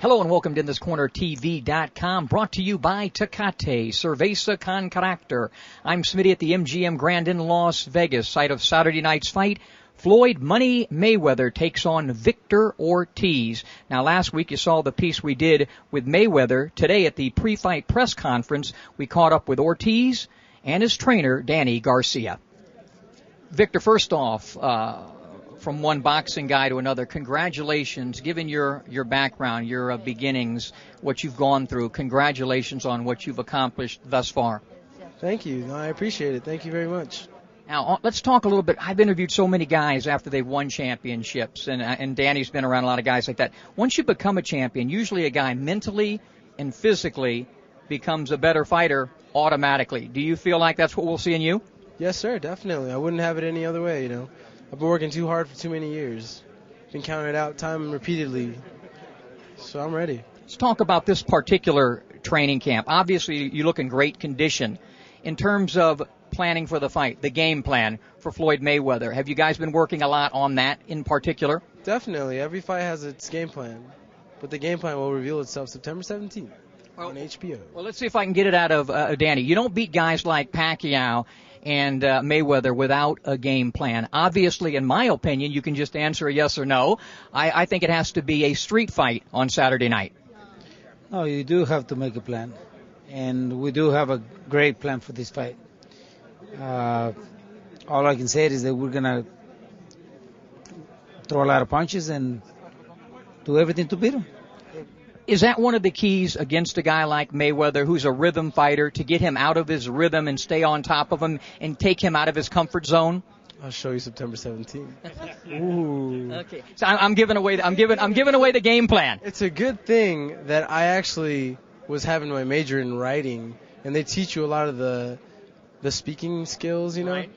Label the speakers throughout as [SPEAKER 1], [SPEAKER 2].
[SPEAKER 1] Hello and welcome to InThisCornerTV.com, brought to you by Tecate, Cerveza con Carácter. I'm Smitty at the MGM Grand in Las Vegas, site of Saturday night's fight. Floyd Money Mayweather takes on Victor Ortiz. Now, last week you saw the piece we did with Mayweather. Today at the pre-fight press conference, we caught up with Ortiz and his trainer, Danny Garcia. Victor, first off, from one boxing guy to another, congratulations. Given your background, your beginnings, what you've gone through, congratulations on what you've accomplished thus far.
[SPEAKER 2] Thank you. No, I appreciate it. Thank you very much.
[SPEAKER 1] Now, let's talk a little bit. I've interviewed so many guys after they've won championships, and Danny's been around a lot of guys like that. Once you become a champion, usually a guy mentally and physically becomes a better fighter automatically. Do you feel like that's what we'll see in you?
[SPEAKER 2] Yes, sir, definitely. I wouldn't have it any other way, you know. I've been working too hard for too many years. Been counted out time repeatedly. So I'm ready.
[SPEAKER 1] Let's talk about this particular training camp. Obviously, you look in great condition. In terms of planning for the fight, the game plan for Floyd Mayweather, have you guys been working a lot on that in particular?
[SPEAKER 2] Definitely. Every fight has its game plan. But the game plan will reveal itself September 17th on HBO.
[SPEAKER 1] Well, let's see if I can get it out of Danny. You don't beat guys like Pacquiao and Mayweather without a game plan. Obviously, in my opinion, you can just answer a yes or no. I think it has to be a street fight on Saturday night.
[SPEAKER 3] No, you do have to make a plan. And we do have a great plan for this fight. All I can say is that we're going to throw a lot of punches and do everything to beat him.
[SPEAKER 1] Is that one of the keys against a guy like Mayweather, who's a rhythm fighter, to get him out of his rhythm and stay on top of him and take him out of his comfort zone?
[SPEAKER 2] I'll show you September 17th.
[SPEAKER 1] Ooh. Okay. So I'm giving away the game plan.
[SPEAKER 2] It's a good thing that I actually was having my major in writing, and they teach you a lot of the speaking skills, you know.
[SPEAKER 1] Right.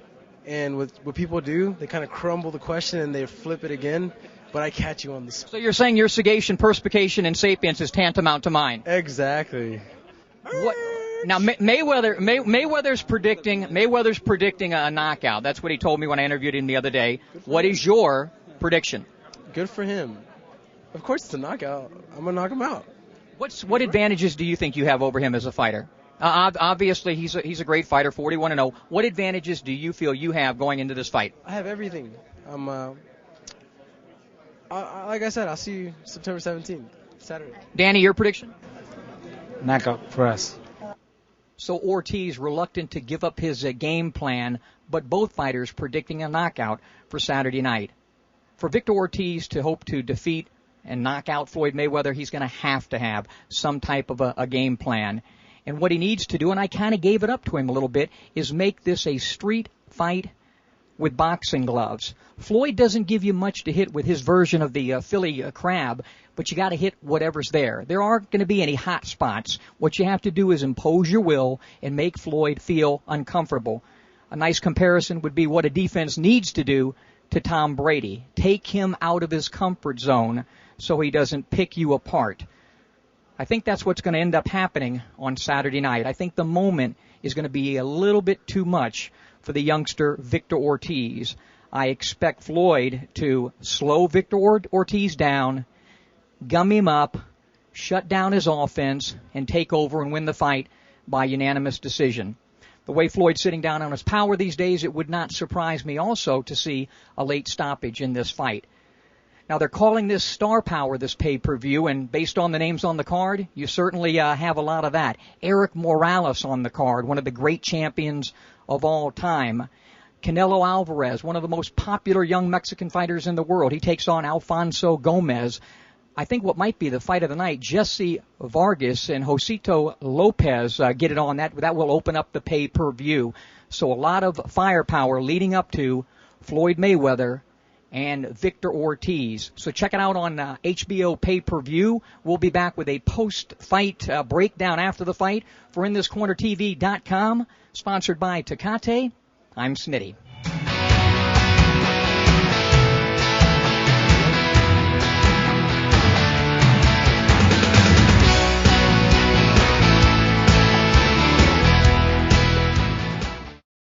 [SPEAKER 2] And what people do, they kind of crumble the question and they flip it again. But I catch you on the spot.
[SPEAKER 1] So you're saying your sagation, perspication, and sapience is tantamount to mine?
[SPEAKER 2] Exactly.
[SPEAKER 1] What? Now Mayweather's predicting a knockout. That's what he told me when I interviewed him the other day. What is your prediction?
[SPEAKER 2] Good for him. Of course it's a knockout. I'm gonna knock him out.
[SPEAKER 1] What advantages do you think you have over him as a fighter? Obviously he's a great fighter, 41-0. What advantages do you feel you have going into this fight?
[SPEAKER 2] I have everything. Like I said, I'll see you September 17th, Saturday.
[SPEAKER 1] Danny, your prediction?
[SPEAKER 3] Knockout for us.
[SPEAKER 1] So Ortiz reluctant to give up his game plan, but both fighters predicting a knockout for Saturday night. For Victor Ortiz to hope to defeat and knock out Floyd Mayweather, he's going to have some type of a game plan. And what he needs to do, and I kind of gave it up to him a little bit, is make this a street fight with boxing gloves. Floyd doesn't give you much to hit with his version of the Philly crab, but you got to hit whatever's there. There aren't going to be any hot spots. What you have to do is impose your will and make Floyd feel uncomfortable. A nice comparison would be what a defense needs to do to Tom Brady. Take him out of his comfort zone so he doesn't pick you apart. I think that's what's going to end up happening on Saturday night. I think the moment is going to be a little bit too much for the youngster Victor Ortiz. I expect Floyd to slow Victor Ortiz down, gum him up, shut down his offense, and take over and win the fight by unanimous decision. The way Floyd's sitting down on his power these days, it would not surprise me also to see a late stoppage in this fight. Now, they're calling this star power, this pay-per-view, and based on the names on the card, you certainly have a lot of that. Eric Morales on the card, one of the great champions of all time. Canelo Alvarez, one of the most popular young Mexican fighters in the world. He takes on Alfonso Gomez. I think what might be the fight of the night, Jesse Vargas and Josito Lopez get it on. That will open up the pay-per-view. So a lot of firepower leading up to Floyd Mayweather and Victor Ortiz. So check it out on HBO pay-per-view. We'll be back with a post-fight breakdown after the fight for InThisCornerTV.com, sponsored by Tecate. I'm Smitty.